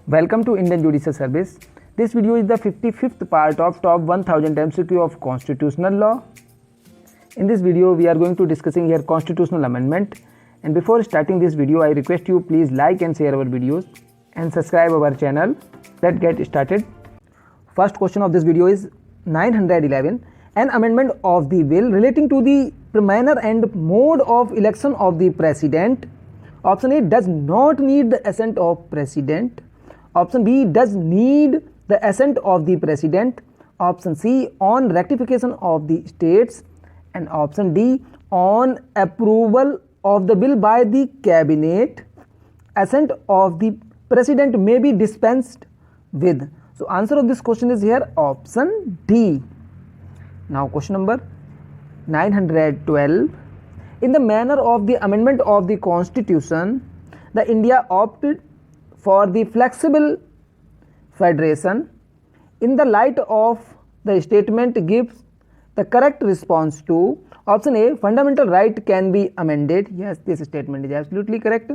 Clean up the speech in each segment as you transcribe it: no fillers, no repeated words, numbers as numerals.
Welcome to Indian Judicial Service. This video is the 55th part of top 1000 MCQ of constitutional law. In this video, we are going to discussing here constitutional amendment. And before starting this video, I request you please like and share our videos and subscribe our channel. Let's get started. First question of this video is 911. An amendment of the will relating to the manner and mode of election of the president. Option A does not need the assent of president. Option B does need the assent of the president. Option C on rectification of the states. And option D on approval of the bill by the cabinet. Assent of the president may be dispensed with. So answer of this question is here option D. Now question number 912. In the manner of the amendment of the constitution, the India opted for the flexible federation. In the light of the statement gives the correct response to option A, fundamental right can be amended. Yes, this statement is absolutely correct.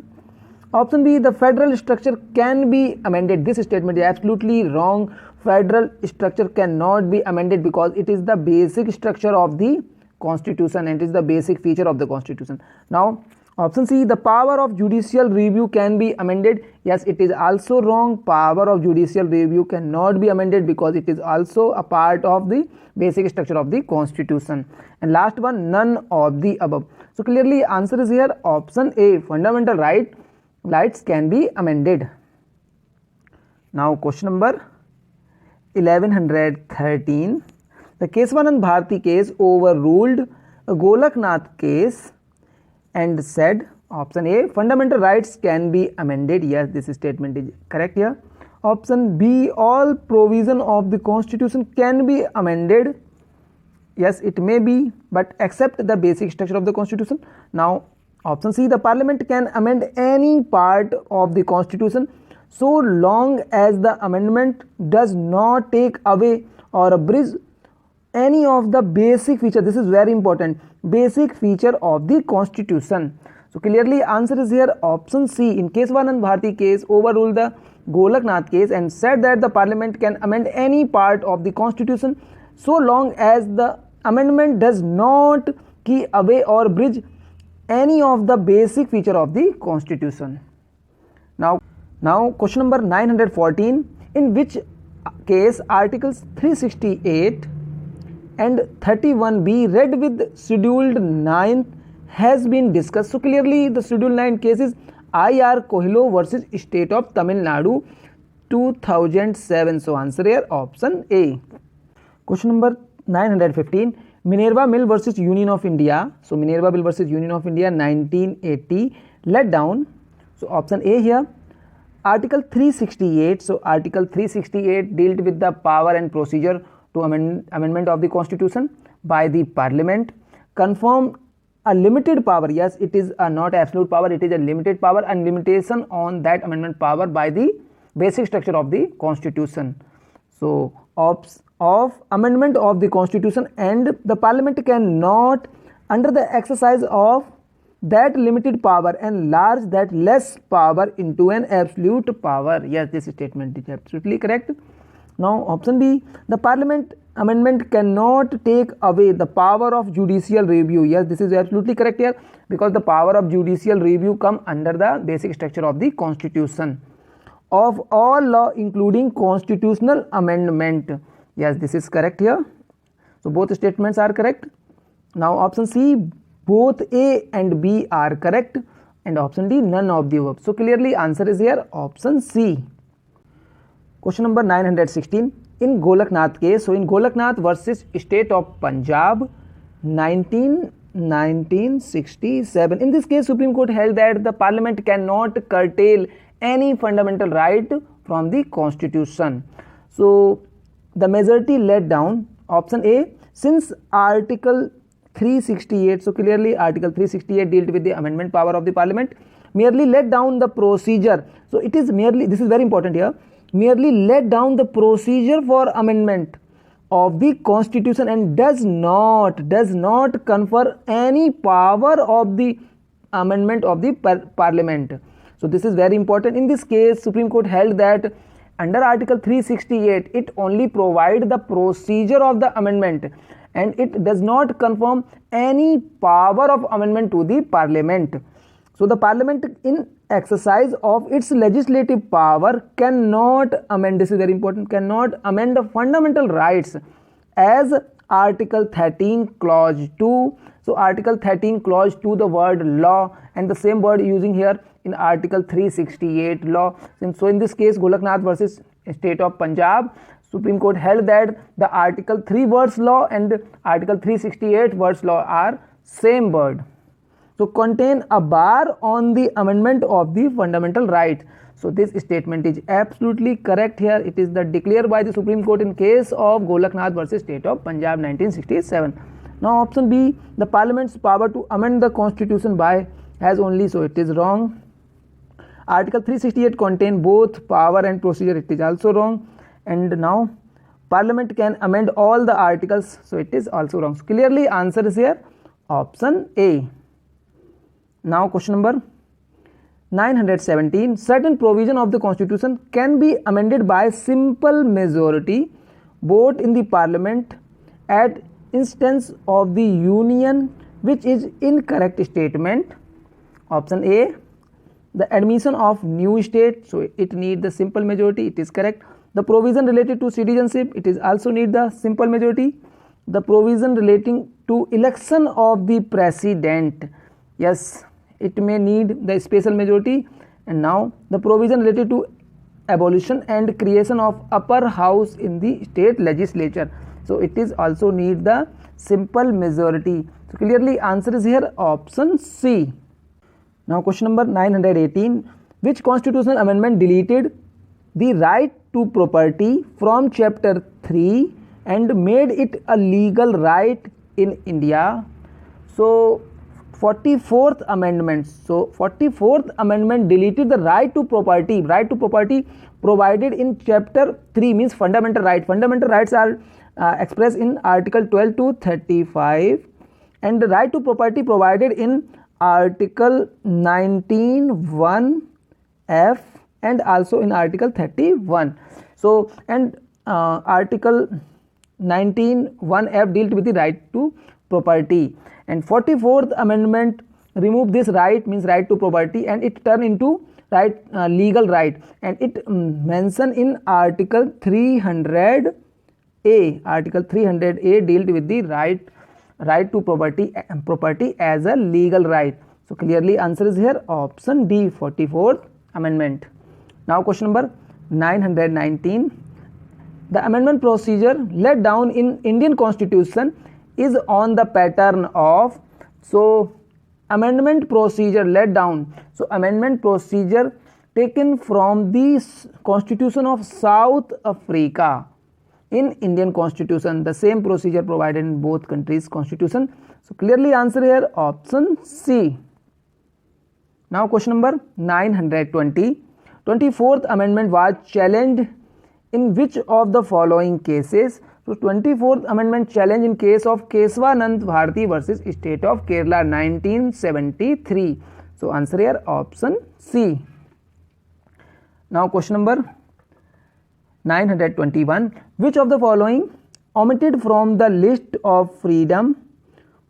Option B, the federal structure can be amended. This statement is absolutely wrong. Federal structure cannot be amended because it is the basic structure of the constitution and it is the basic feature of the constitution. Now option C, the power of judicial review can be amended. Yes, it is also wrong. Power of judicial review cannot be amended because it is also a part of the basic structure of the constitution. And last one, none of the above. So clearly answer is here option A, fundamental rights can be amended. Now question number 1113. The Kesavanand Bharati case overruled a Golaknath case and said option A, fundamental rights can be amended. Yes, this statement is correct here. Option B, all provision of the constitution can be amended. Yes, it may be, but except the basic structure of the constitution. Now option C, the parliament can amend any part of the constitution so long as the amendment does not take away or abridge any of the basic feature. This is very important, basic feature of the constitution. So clearly answer is here option C. In Kesavanand Bharati case overruled the Golaknath case and said that the parliament can amend any part of the constitution so long as the amendment does not key away or bridge any of the basic feature of the constitution. Now question number 914. In which case articles 368 and 31B read with scheduled 9 has been discussed. So clearly the scheduled 9 case is IR Coelho versus State of Tamil Nadu 2007. So answer here option A. Question number 915. Minerva Mill versus Union of India. So Minerva Mill versus Union of India 1980 let down. So option A here. Article 368. So Article 368 dealt with the power and procedure to amendment of the constitution by the parliament. Confirm a limited power. Yes, it is a not absolute power, it is a limited power and limitation on that amendment power by the basic structure of the constitution. So of amendment of the constitution, and the parliament cannot under the exercise of that limited power enlarge that less power into an absolute power. Yes, this statement is absolutely correct. Now option B, the parliament amendment cannot take away the power of judicial review. Yes, this is absolutely correct here because the power of judicial review come under the basic structure of the constitution of all law including constitutional amendment. Yes, this is correct here. So both statements are correct. Now option C, both A and B are correct, and option D, none of the above. So clearly answer is here option C. Question number 916. In Golaknath case, so in Golaknath versus State of Punjab 1967. In this case, Supreme Court held that the parliament cannot curtail any fundamental right from the constitution. So the majority let down option A, since Article 368. So clearly Article 368 dealt with the amendment power of the parliament, merely let down the procedure. So it is merely, this is very important here, merely let down the procedure for amendment of the constitution and does not confer any power of the amendment of the parliament. So this is very important. In this case, Supreme Court held that under Article 368, it only provides the procedure of the amendment and it does not confirm any power of amendment to the Parliament. So the Parliament, in exercise of its legislative power, cannot amend, this is very important, cannot amend the fundamental rights as Article 13 clause 2. So Article 13 clause 2, the word law, and the same word using here in Article 368 law. And so in this case, Golaknath versus State of Punjab, Supreme Court held that the Article 3 words law and Article 368 words law are same word. So contain a bar on the amendment of the fundamental right. So this statement is absolutely correct here. It is the declared by the Supreme Court in case of Golaknath versus State of Punjab 1967. Now option B, the Parliament's power to amend the constitution by has only, so it is wrong. Article 368 contain both power and procedure, it is also wrong. And now Parliament can amend all the articles, so it is also wrong. So clearly answer is here option A. Now question number 917, certain provision of the constitution can be amended by simple majority vote in the Parliament at instance of the union, which is incorrect statement. Option A, the admission of new state, so it need the simple majority, it is correct. The provision related to citizenship, it is also need the simple majority. The provision relating to election of the president, yes, it may need the special majority. And now the provision related to abolition and creation of upper house in the state legislature, so it is also need the simple majority. So clearly answer is here option C. Now question number 918, which constitutional amendment deleted the right to property from chapter 3 and made it a legal right in India? So 44th amendment, so 44th amendment deleted the right to property provided in chapter 3, means fundamental right. Fundamental rights are expressed in article 12 to 35, and the right to property provided in article 19(1) F and also in article 31. So and article 19(1) F dealt with the right to property, and 44th amendment removed this right, means right to property, and it turned into right legal right, and it mentioned in article 300A. Article 300A dealt with the right to property as a legal right. So clearly answer is here option D, 44th amendment. Now question number 919, the amendment procedure laid down in Indian Constitution is on the pattern of, so amendment procedure laid down, so amendment procedure taken from the Constitution of South Africa in Indian Constitution, the same procedure provided in both countries' constitution. So clearly answer here option C. Now question number 920, 24th amendment was challenged in which of the following cases? So 24th amendment challenge in case of Kesavanand Bharati versus State of Kerala 1973. So answer here option C. Now question number 921, which of the following omitted from the list of freedom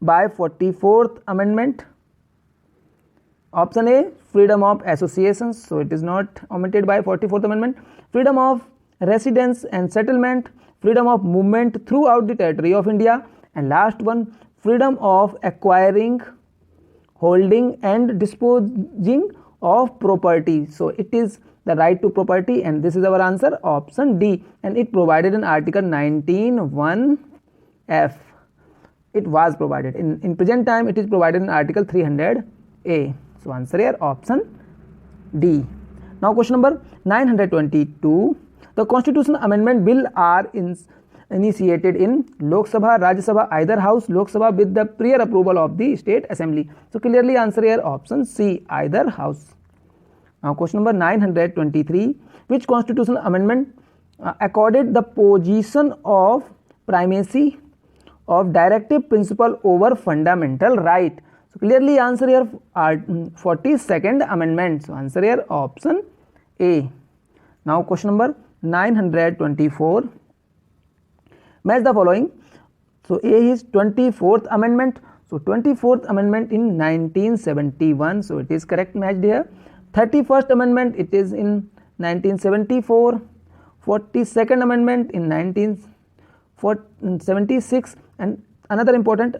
by 44th amendment? Option A, freedom of associations, so it is not omitted by 44th amendment. Freedom of residence and settlement, freedom of movement throughout the territory of India, and last one, freedom of acquiring, holding and disposing of property. So it is the right to property, and this is our answer option D, and it provided in article 19(1) F. It was provided in present time, it is provided in article 300A. So answer here option D. Now question number 922, the constitutional amendment bill are initiated in Lok Sabha, Rajya Sabha, either house, Lok Sabha with the prior approval of the state assembly. So clearly answer here option C, either house. Now question number 923, which constitutional amendment accorded the position of primacy of directive principle over fundamental right? So clearly answer here 42nd amendment. So answer here option A. Now question number 924. Match the following. So A is 24th amendment. So 24th amendment in 1971. So it is correct matched here. 31st amendment it is in 1974. 42nd amendment in 1976, and another important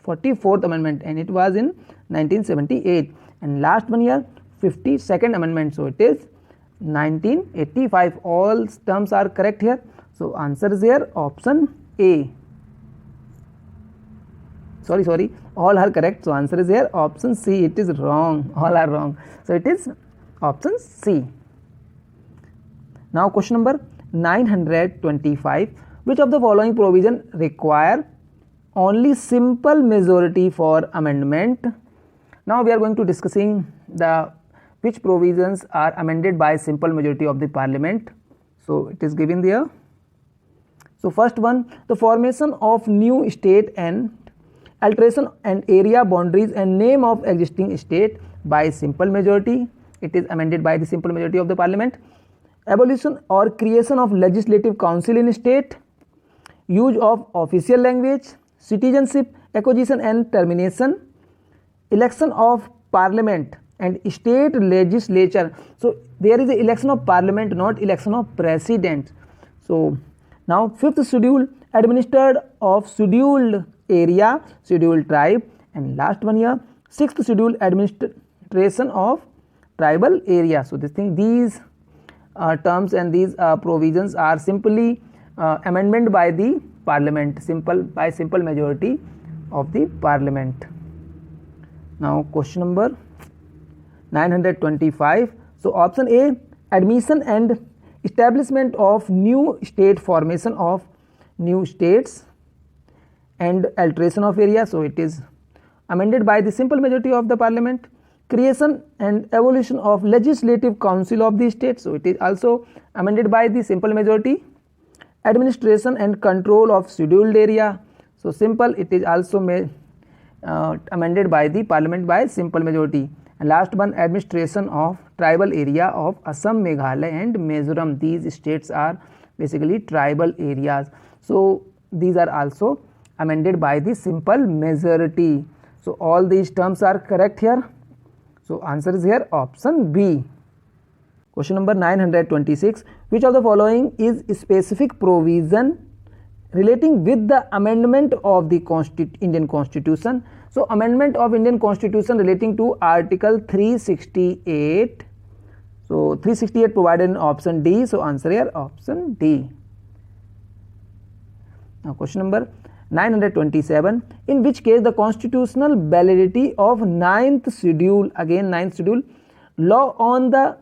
44th amendment, and it was in 1978, and last one here 52nd amendment. So it is 1985. All terms are correct here. So answer is here option A. Sorry, all are correct. So answer is here option C. It is wrong. All are wrong. So it is option C. Now question number 925. Which of the following provision require only simple majority for amendment? Now we are going to discussing the which provisions are amended by simple majority of the parliament. So it is given there. So first one, the formation of new state and alteration and area boundaries and name of existing state by simple majority. It is amended by the simple majority of the parliament. Abolition or creation of legislative council in state, use of official language, citizenship acquisition and termination, election of parliament and state legislature. So there is an election of parliament, not election of president. So now fifth schedule, administered of scheduled area, scheduled tribe, and last one here sixth schedule, administration of tribal area. So these terms and these provisions are simply amendment by the parliament, simple majority of the parliament. Now question number 925. So option A, admission and establishment of new state, formation of new states and alteration of area. So it is amended by the simple majority of the parliament. Creation and evolution of legislative council of the state. So it is also amended by the simple majority. Administration and control of scheduled area. So simple, it is also amended by the parliament by simple majority. And last one, administration of tribal area of Assam, Meghalaya and Mizoram. These states are basically tribal areas. So these are also amended by the simple majority. So all these terms are correct here. So answer is here option B. Question number 926. Which of the following is specific provision relating with the amendment of the Indian Constitution? So amendment of Indian Constitution relating to Article 368. So 368 provided in option D. So answer here option D. Now question number 927. In which case the constitutional validity of 9th schedule, again 9th schedule, law on the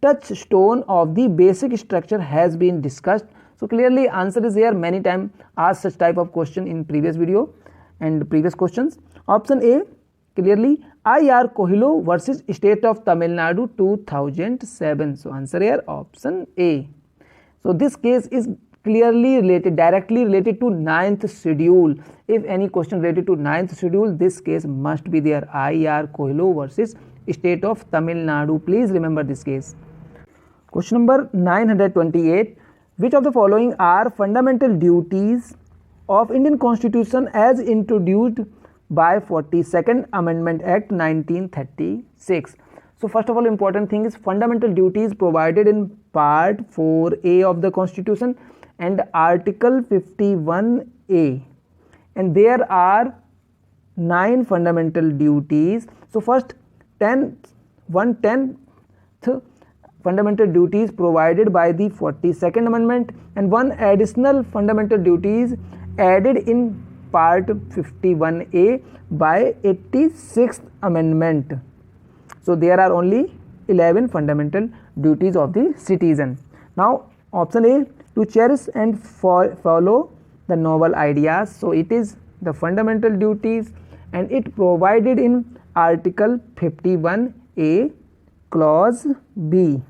touchstone of the basic structure has been discussed. So clearly answer is here, many times asked such type of question in previous video and previous questions. Option A, clearly I.R. Kohilo versus State of Tamil Nadu 2007. So answer here option A. So this case is clearly related, directly related to 9th schedule. If any question related to 9th schedule, this case must be there. I.R. Kohilo versus State of Tamil Nadu. Please remember this case. Question number 928. Which of the following are fundamental duties of Indian Constitution as introduced by 42nd Amendment Act 1936? So first of all, important thing is fundamental duties provided in Part 4A of the Constitution and Article 51A, and there are 9 fundamental duties. So first 10th fundamental duties provided by the 42nd Amendment and one additional fundamental duties added in Part 51A by 86th Amendment. So there are only 11 fundamental duties of the citizen. Now option A, to cherish and follow the novel ideas. So it is the fundamental duties and it provided in Article 51A clause B.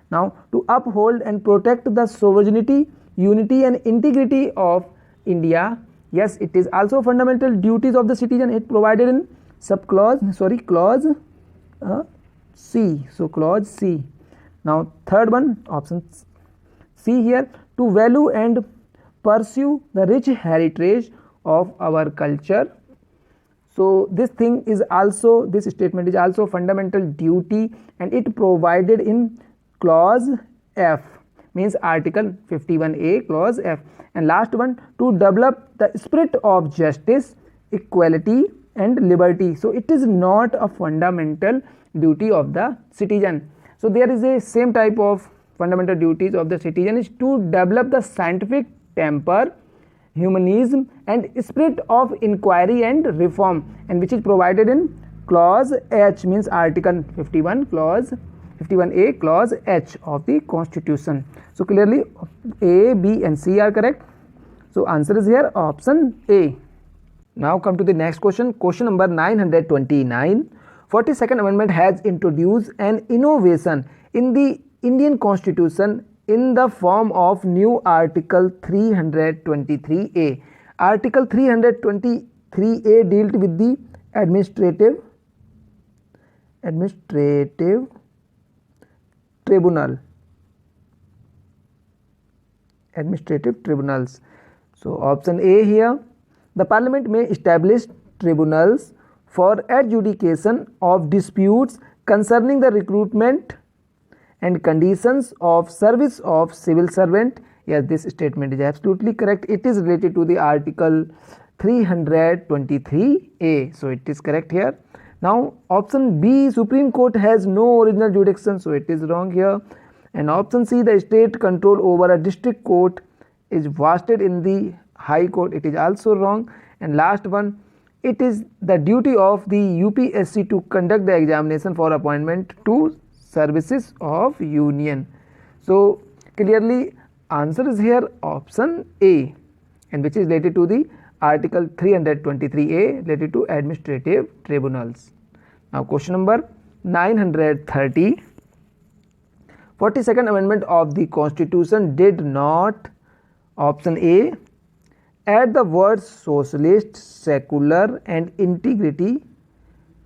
Now to uphold and protect the sovereignty, unity and integrity of India. Yes, it is also fundamental duties of the citizen. It provided in clause C. So clause C. Now third one, option C here, to value and pursue the rich heritage of our culture. So this thing is also, this statement is also fundamental duty, and it provided in clause F, means article 51A clause F. And last one, to develop the spirit of justice, equality and liberty. So it is not a fundamental duty of the citizen. So there is a same type of fundamental duties of the citizen is to develop the scientific temper, humanism and spirit of inquiry and reform, and which is provided in clause H, means article 51 clause 51A clause H of the constitution. So clearly A, B and C are correct. So answer is here option A. Now come to the next question. Question number 929. 42nd Amendment has introduced an innovation in the Indian Constitution in the form of new Article 323A. Article 323A dealt with the administrative tribunals. So option A here, the Parliament may establish tribunals for adjudication of disputes concerning the recruitment and conditions of service of civil servant. Yes, this statement is absolutely correct. It is related to the Article 323A. So it is correct here. Now option B, Supreme Court has no original jurisdiction. So it is wrong here. And option C, the state control over a district court is vested in the High Court. It is also wrong. And last one, it is the duty of the UPSC to conduct the examination for appointment to services of union. So clearly answer is here option A, and which is related to the Article 323A related to administrative tribunals. Now question number 930. 42nd Amendment of the Constitution did not, option A, add the words socialist, secular and integrity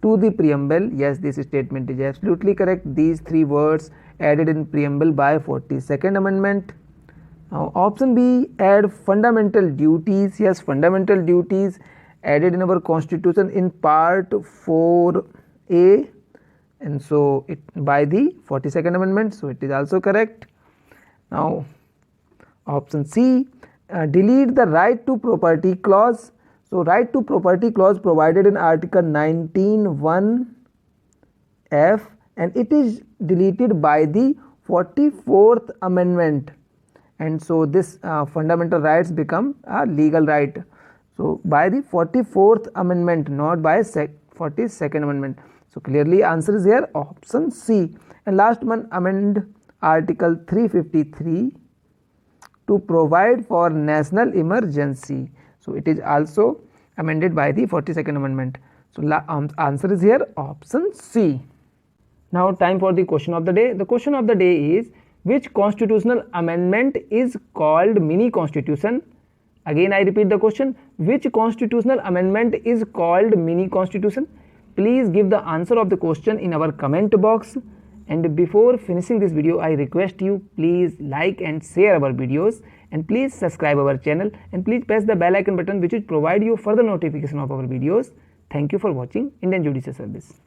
to the preamble. Yes, this statement is absolutely correct. These three words added in preamble by 42nd Amendment. Now option B, add fundamental duties. Yes, fundamental duties added in our Constitution in part 4A, and so it by the 42nd Amendment. So it is also correct. Now option C, delete the right to property clause. So right to property clause provided in Article 19(1)(f), and it is deleted by the 44th Amendment, and so this fundamental rights become a legal right. So by the 44th Amendment, not by 42nd Amendment. So clearly answer is here option C. And last one, amend Article 353 to provide for national emergency. So it is also amended by the 42nd Amendment. So answer is here option C. Now time for the question of the day. The question of the day is, which constitutional amendment is called mini constitution? Again I repeat the question, which constitutional amendment is called mini constitution? Please give the answer of the question in our comment box. And before finishing this video, I request you, please like and share our videos, and please subscribe our channel, and please press the bell icon button which will provide you further notification of our videos. Thank you for watching Indian Judicial Service.